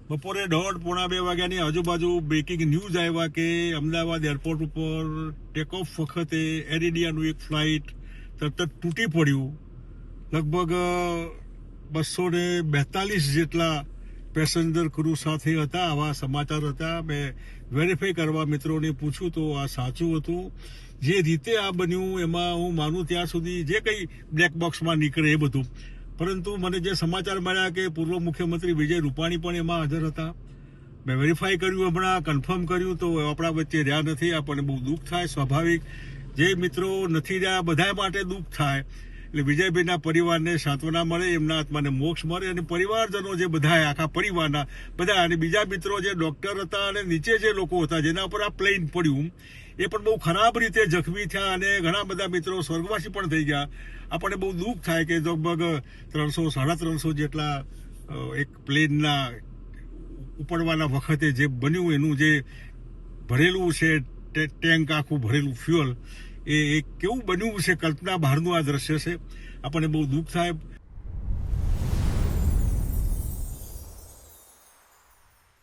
બપોરે 1:30-2 વાગ્યાની આજુબાજુ બ્રેકિંગ ન્યૂઝ આવ્યા કે અમદાવાદ એરપોર્ટ ઉપર ટેક ઓફ વખતે એર ઇન્ડિયાનું એક ફ્લાઇટ તરત જ તૂટી પડ્યું. લગભગ 242 જેટલા પેસેન્જર ક્રૂ સાથે હતા. આવા સમાચાર હતા. મેં વેરીફાઈ કરવા મિત્રોને પૂછ્યું તો આ સાચું હતું. જે રીતે આ બન્યું એમાં હું માનું ત્યાં સુધી જે કંઈ બ્લેક બોક્સમાં નીકળે એ બધું, પરંતુ મને જે સમાચાર મળ્યા કે પૂર્વ મુખ્યમંત્રી વિજય રૂપાણી પણ એમાં હાજર હતા. મેં વેરીફાઈ કર્યું, હમણાં કન્ફર્મ કર્યું તો આપણા વચ્ચે રહ્યા નથી. આપણને બહુ દુઃખ થાય, સ્વાભાવિક. જે મિત્રો નથી રહ્યા બધા માટે દુઃખ થાય. એટલે વિજયભાઈના પરિવારને સાંત્વના મળે, એમના આત્માને મોક્ષ મળે, અને પરિવારજનો જે બધા આખા પરિવારના બધા, અને બીજા મિત્રો જે ડોક્ટર હતા અને નીચે જે લોકો હતા જેના ઉપર આ પ્લેન પડ્યું એ પણ બહુ ખરાબ રીતે જખમી થયા, અને ઘણા બધા મિત્રો સ્વર્ગવાસી પણ થઈ ગયા. આપણને બહુ દુઃખ થાય કે લગભગ 300-350 જેટલા એક પ્લેનના ઉપડવાના વખતે જે બન્યું એનું જે ભરેલું છે ટેન્ક, આખું ભરેલું ફ્યુઅલ, એ કેવું બન્યું છે, કલ્પના બહારનું આ દ્રશ્ય છે. આપણને બહુ દુઃખ થાય.